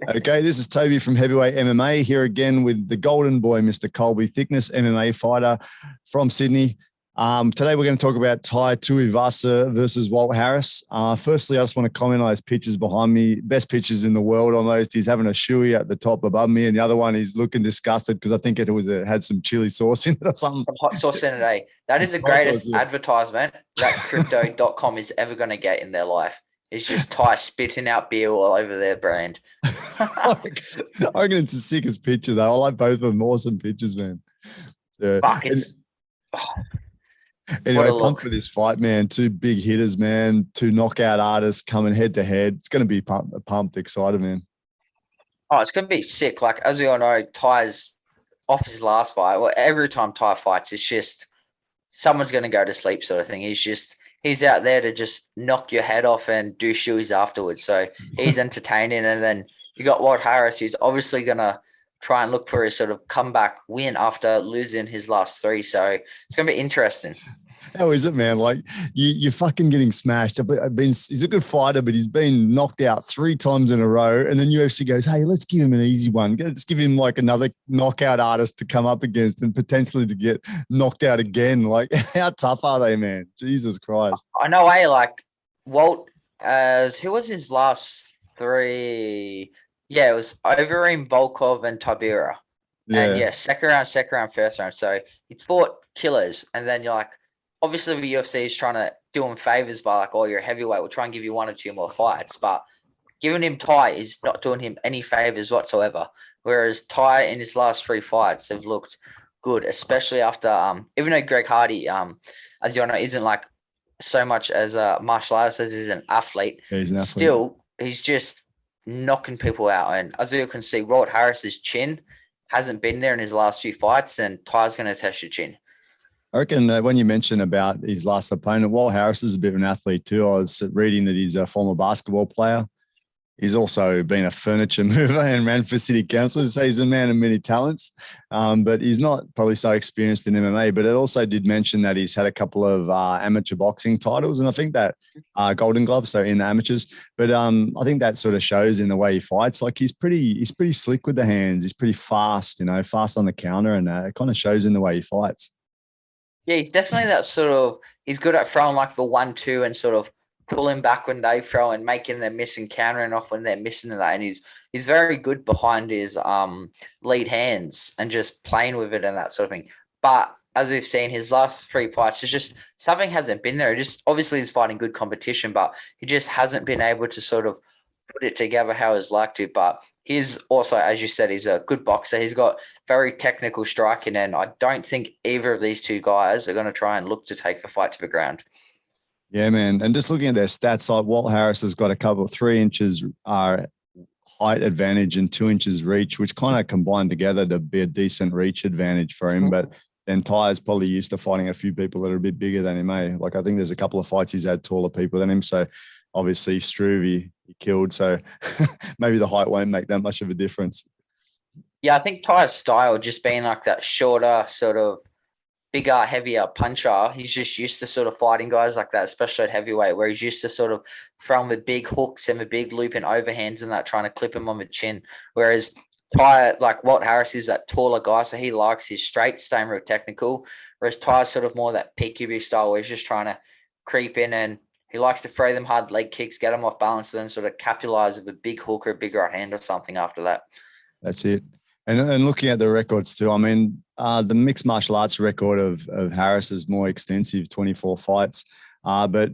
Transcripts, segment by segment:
Okay, this is Toby from Heavyweight MMA here again with the golden boy, Mr. Colby Thicknesse, MMA fighter from Sydney. Today we're going to talk about Tai Tuivasa versus Walt Harris. Firstly, I just want to comment on those pictures behind me. Best pictures in the world almost. He's having a shoey at the top above me, and the other one he's looking disgusted because I think it had some chili sauce in it or something. Some hot sauce in it, eh? That is the greatest advertisement that crypto.com is ever going to get in their life. It's just Tai spitting out beer all over their brand. I reckon it's the sickest picture, though. I like both of them. Awesome pictures, man. Yeah. Fuck, it's... Anyway, pumped for this fight, man. Two big hitters, man. Two knockout artists coming head to head. It's going to be pumped, excited, man. Oh, it's going to be sick. Like, as we all know, Tai's off his last fight. Well, every time Tai fights, it's just someone's going to go to sleep sort of thing. He's out there to just knock your head off and do shoeys afterwards. So he's entertaining. And then you got Walt Harris, who's obviously going to try and look for his sort of comeback win after losing his last three. So it's going to be interesting. How is it, man? Like you're fucking getting smashed. He's a good fighter, but he's been knocked out 3 times in a row. And then UFC goes, hey, let's give him an easy one. Let's give him like another knockout artist to come up against and potentially to get knocked out again. Like, how tough are they, man? Jesus Christ. I know, like Walt, who was his last 3? Yeah, it was Overeem, Volkov, and Tibera. Yeah. And second round, first round. So it's fought killers. And then you're like, obviously the UFC is trying to do him favors by like, oh, you're a heavyweight. We'll try and give you 1 or 2 more fights. But giving him Tai is not doing him any favors whatsoever. Whereas Tai in his last 3 fights have looked good, especially after, even though Greg Hardy, as you all know, isn't like so much as a martial artist as he's an athlete. Yeah, he's an athlete. Still, he's just knocking people out. And as we can see, Walt Harris's chin hasn't been there in his last few fights, and Tai's going to test your chin. I reckon when you mentioned about his last opponent, Walt Harris is a bit of an athlete too. I was reading that he's a former basketball player. He's also been a furniture mover and ran for city council. So he's a man of many talents, but he's not probably so experienced in MMA. But it also did mention that he's had a couple of amateur boxing titles, and I think that Golden Gloves, so in the amateurs. But I think that sort of shows in the way he fights. Like he's pretty slick with the hands. He's pretty fast, fast on the counter, and it kind of shows in the way he fights. Yeah, he's definitely that sort of – he's good at throwing like the 1-2 and sort of pulling back when they throw and making them miss and countering off when they're missing that. And he's very good behind his lead hands and just playing with it and that sort of thing. But as we've seen, his last 3 fights, it's just something hasn't been there. Obviously he's fighting good competition, but he just hasn't been able to sort of put it together how he's like to. But he's also, as you said, he's a good boxer. He's got very technical striking, and I don't think either of these 2 guys are going to try and look to take the fight to the ground. Yeah, man. And just looking at their stats, like Walt Harris has got a couple of 3 inches height advantage and 2 inches reach, which kind of combined together to be a decent reach advantage for him. Mm-hmm. But then Tai is probably used to fighting a few people that are a bit bigger than him. Like I think there's a couple of fights he's had taller people than him. So obviously Struve he killed. So maybe the height won't make that much of a difference. Yeah, I think Tai's style just being like that shorter, sort of bigger, heavier puncher. He's just used to sort of fighting guys like that, especially at heavyweight, where he's used to sort of throwing the big hooks and the big looping overhands and that, trying to clip him on the chin. Whereas Tai, like Walt Harris, is that taller guy, so he likes his straight, staying real technical. Whereas Tai's sort of more that peekaboo style, where he's just trying to creep in, and he likes to throw them hard leg kicks, get them off balance, and then sort of capitalize with a big hook or a big right hand or something after that. That's it. And looking at the records too, I mean, the mixed martial arts record of Harris is more extensive, 24 fights. But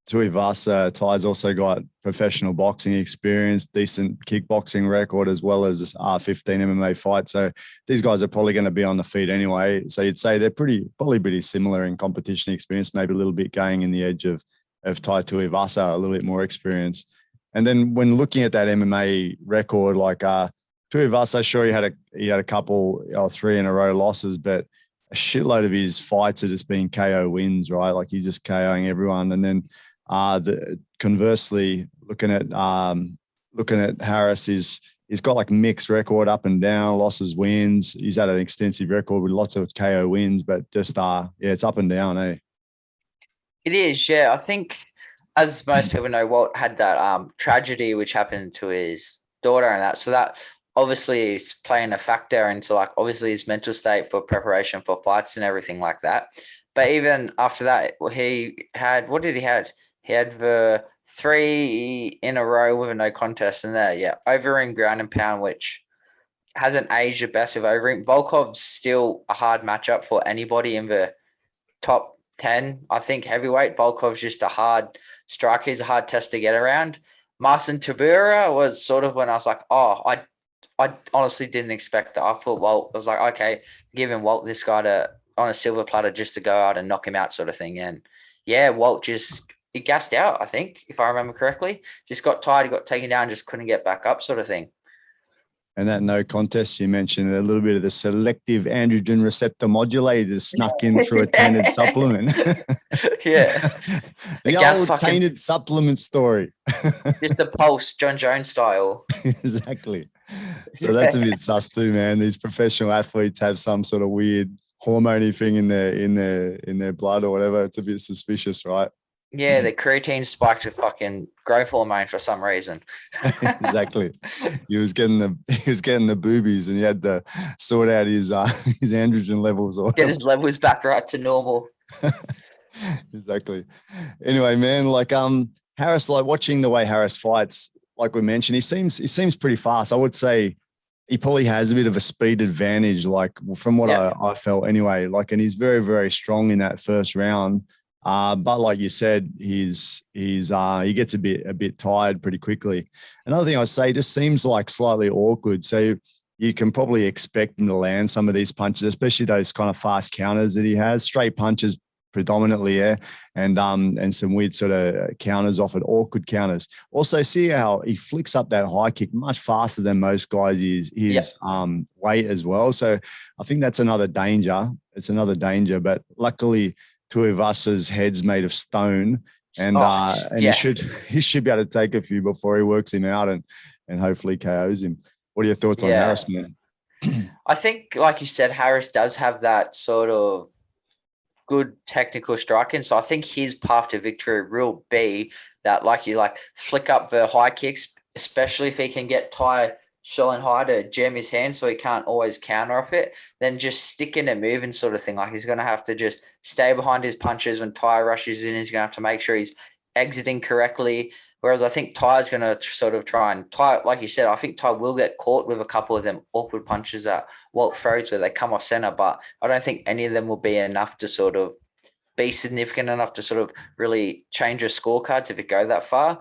Tuivasa, Tai's also got professional boxing experience, decent kickboxing record, as well as 15 MMA fights. So these guys are probably going to be on the feet anyway. So you'd say they're probably pretty similar in competition experience, maybe a little bit going in the edge of Tai Tuivasa, a little bit more experience. And then when looking at that MMA record, like Tuivasa, sure, he had a couple or 3 in a row losses, but a shitload of his fights are just being KO wins, right? Like he's just KOing everyone. And then conversely, looking at Harris, he's got like mixed record up and down, losses, wins. He's had an extensive record with lots of KO wins, but just it's up and down, eh? It is, yeah. I think, as most people know, Walt had that tragedy which happened to his daughter and that. So that obviously is playing a factor into like obviously his mental state for preparation for fights and everything like that. But even after that, he had, what did he had? He had the 3 in a row with a no contest in there. Yeah, overeem ground and pound, which hasn't aged the best with overeem. Volkov's still a hard matchup for anybody in the top 10. I think heavyweight. Volkov's just a hard striker. He's a hard test to get around. Marcin Tybura was sort of when I was like, oh, I honestly didn't expect that. I thought Walt, I was like, okay, giving Walt this guy on a silver platter just to go out and knock him out sort of thing. And yeah, Walt he gassed out, I think, if I remember correctly. Just got tired, he got taken down, just couldn't get back up sort of thing. And that no contest, you mentioned a little bit of the selective androgen receptor modulator snuck in through a tainted supplement. Yeah. The old tainted supplement story. Just a pulse, John Jones style. Exactly. So that's a bit sus too, man. These professional athletes have some sort of weird hormone thing in their blood or whatever. It's a bit suspicious, right? Yeah, the creatine spiked with fucking growth hormone for some reason. Exactly. He was getting the boobies, and he had to sort out his androgen levels or get his levels back right to normal. Exactly. Anyway, man, like Harris, like watching the way Harris fights, like we mentioned, he seems pretty fast. I would say he probably has a bit of a speed advantage, like from what I felt anyway. Like, and he's very, very strong in that first round. But like you said, he gets a bit tired pretty quickly. Another thing I say, just seems like slightly awkward. So you can probably expect him to land some of these punches, especially those kind of fast counters that he has, straight punches predominantly, yeah, and some weird sort of counters off it, awkward counters. Also, see how he flicks up that high kick much faster than most guys his weight as well. So I think that's another danger. It's another danger, but luckily Tuivasa's head's made of stone, and he should be able to take a few before he works him out and hopefully KOs him. What are your thoughts on Harris, man? I think, like you said, Harris does have that sort of good technical striking. So I think his path to victory will be that, like flick up the high kicks, especially if he can get Tai showing high to jam his hand so he can't always counter off it, then just stick in and moving sort of thing. Like, he's going to have to just stay behind his punches when Tai rushes in. He's going to have to make sure he's exiting correctly. Whereas I think Ty's going to sort of try and Tai, like you said, I think Tai will get caught with a couple of them awkward punches that Walt throws where they come off center, but I don't think any of them will be enough to sort of be significant enough to sort of really change your scorecards if it go that far,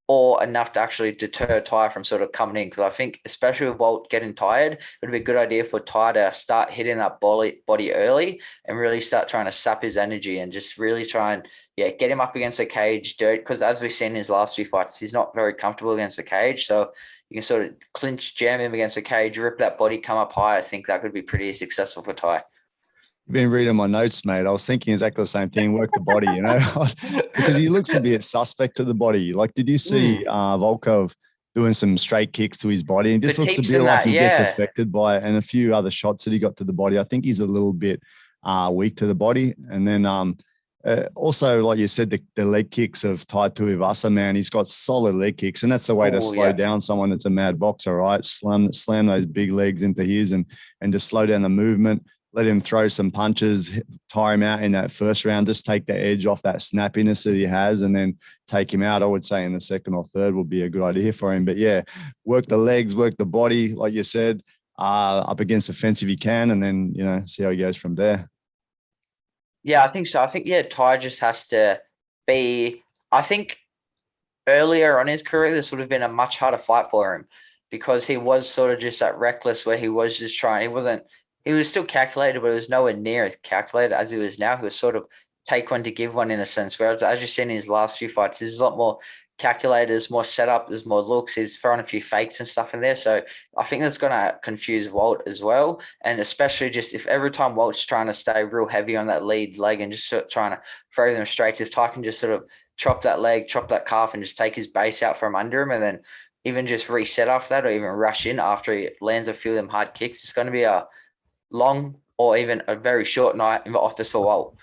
or enough to actually deter Tai from sort of coming in. Because I think, especially with Walt getting tired, it would be a good idea for Tai to start hitting that body early and really start trying to sap his energy and just really try and, get him up against the cage, because as we've seen in his last few fights, he's not very comfortable against the cage. So you can sort of clinch, jam him against the cage, rip that body, come up high. I think that could be pretty successful for Tai. You've been reading my notes, mate. I was thinking exactly the same thing. Work the body, because he looks a bit suspect to the body. Like, did you see Volkov doing some straight kicks to his body? And just looks a bit like he gets affected by it, and a few other shots that he got to the body. I think he's a little bit weak to the body. And then also, like you said, the leg kicks of Tai Tuivasa, man, he's got solid leg kicks, and that's the way to slow down someone that's a mad boxer, right? Slam those big legs into his and just slow down the movement. Let him throw some punches, tire him out in that first round, just take the edge off that snappiness that he has, and then take him out. I would say in the second or third would be a good idea for him. But yeah, work the legs, work the body, like you said, up against the fence if he can, and then, see how he goes from there. Yeah, I think so. I think, Tai just has to be, I think earlier on in his career, this would have been a much harder fight for him, because he was sort of just that reckless where he was just trying, he was still calculated, but it was nowhere near as calculated as he was now. He was sort of take one to give one in a sense. Whereas, as you've seen in his last few fights, there's a lot more calculated, there's more setup, there's more looks. He's throwing a few fakes and stuff in there. So I think that's going to confuse Walt as well. And especially just if every time Walt's trying to stay real heavy on that lead leg and just sort of trying to throw them straight, if Tai can just sort of chop that leg, chop that calf, and just take his base out from under him, and then even just reset after that, or even rush in after he lands a few of them hard kicks, it's going to be a long or even a very short night in the office for Walt.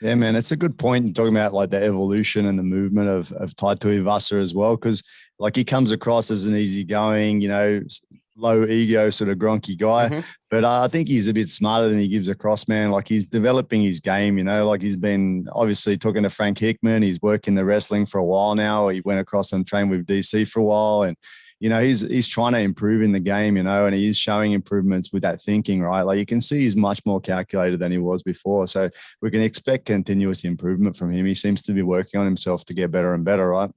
Yeah, man, it's a good point talking about like the evolution and the movement of Tai Tuivasa as well, because Like he comes across as an easygoing, low ego sort of gronky guy. Mhm. But I think he's a bit smarter than he gives across, man. Like he's developing his game, like he's been obviously talking to Frank Hickman. He's working the wrestling for a while now. He went across and trained with DC for a while. And, he's trying to improve in the game, and he is showing improvements with that thinking, right? Like you can see he's much more calculated than he was before. So we can expect continuous improvement from him. He seems to be working on himself to get better and better, right?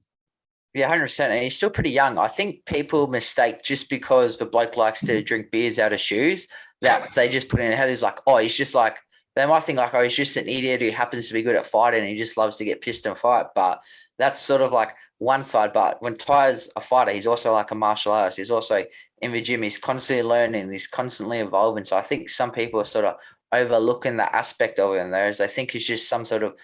Yeah, 100%. And he's still pretty young. I think people mistake just because the bloke likes to drink beers out of shoes that they just put in their head is like, oh, he's just like, they might think like, oh, he's just an idiot who happens to be good at fighting and he just loves to get pissed and fight. But that's sort of like one side. But when Ty's a fighter, he's also like a martial artist. He's also in the gym. He's constantly learning. He's constantly evolving. So I think some people are sort of overlooking that aspect of him, whereas they think he's just some sort of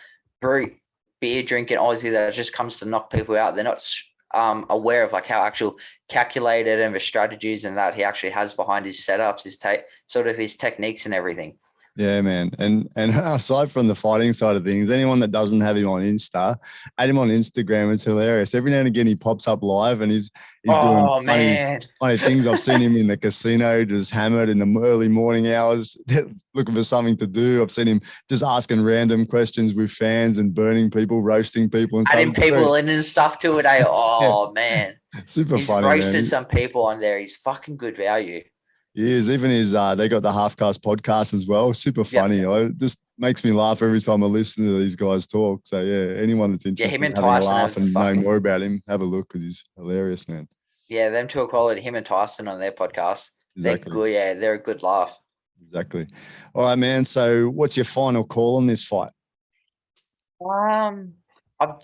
brute beer drinking Aussie that just comes to knock people out. They're not aware of like how actual calculated and the strategies and that he actually has behind his setups, his techniques and everything. Yeah, man. And aside from the fighting side of things, anyone that doesn't have him on Insta, add him on Instagram. It's hilarious. Every now and again, he pops up live and he's doing funny things. I've seen him in the casino, just hammered in the early morning hours, looking for something to do. I've seen him just asking random questions with fans and burning people, roasting people, and adding people in and stuff to it. Oh, yeah. Man. Super he's funny. He's roasted man. Some people on there. He's fucking good value. He is. Even his, they got the Halfcast podcast as well. Super funny. Yep. It just makes me laugh every time I listen to these guys talk. So yeah, anyone that's interested in having a laugh and know more about him, have a look because he's hilarious, man. Yeah, them two are quality. Him and Tyson on their podcast. Exactly. They're good. Yeah, they're a good laugh. Exactly. All right, man. So what's your final call on this fight? I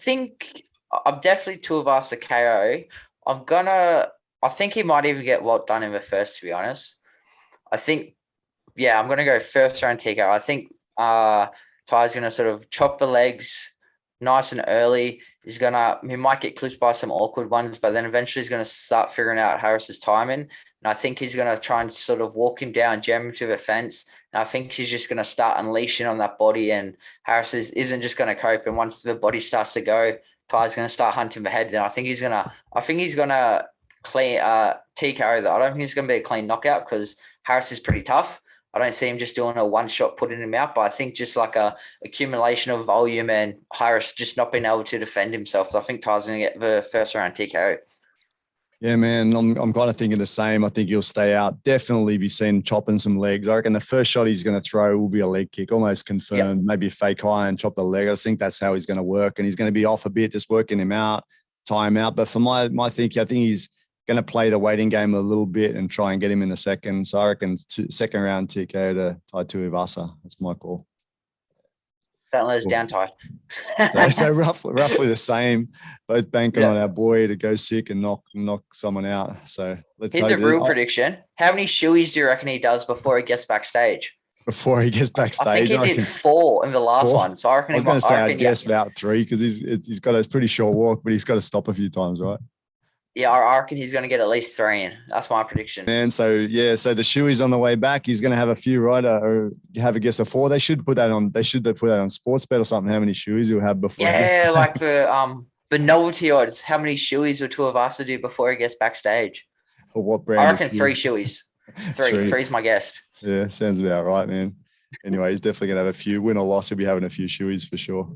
think I'm definitely Tuivasa KO. I think he might even get Walt done in the first, to be honest. I think, yeah, I'm going to go first round TKO. I think Ty's going to sort of chop the legs nice and early. He might get clipped by some awkward ones, but then eventually he's going to start figuring out Harris's timing. And I think he's going to try and sort of walk him down, jam him to the fence. And I think he's just going to start unleashing on that body, and Harris isn't just going to cope. And once the body starts to go, Ty's going to start hunting the head. And I think he's going to clean TKO though. I don't think it's going to be a clean knockout because Harris is pretty tough. I don't see him just doing a one shot putting him out, but I think just like a accumulation of volume and Harris just not being able to defend himself. So I think Ty's going to get the first round TKO. Yeah, man, I'm kind of thinking the same. I think he'll stay out. Definitely be seen chopping some legs. I reckon the first shot he's going to throw will be a leg kick, almost confirmed. Yep. Maybe a fake high and chop the leg. I think that's how he's going to work, and he's going to be off a bit, just working him out, tie him out. But for my thinking, I think he's going to play the waiting game a little bit and try and get him in the second. So I reckon second round TKO to Tai Tuivasa. That's my call. Don't let us down, Ty. so roughly the same. Both banking on our boy to go sick and knock someone out. So here's a real prediction. How many shoeies do you reckon he does before he gets backstage? Before he gets backstage, I think he did 4 in the last one. So I reckon I was going to say I guess about 3 because he's got a pretty short walk, but he's got to stop a few times, right? Yeah, I reckon he's going to get at least 3 in. That's my prediction. And so the shoey's on the way back. He's going to have a few, right? Or have a guess of 4. They should put that on. They should put that on Sportsbet or something. How many shoeys he'll have before? Yeah, like the novelty odds. How many shoeys will Tuivasa do before he gets backstage? Or what brand? I reckon 3 shoeys. 3. 3's my guess. Yeah, sounds about right, man. Anyway, he's definitely going to have a few. Win or loss, he'll be having a few shoeys for sure.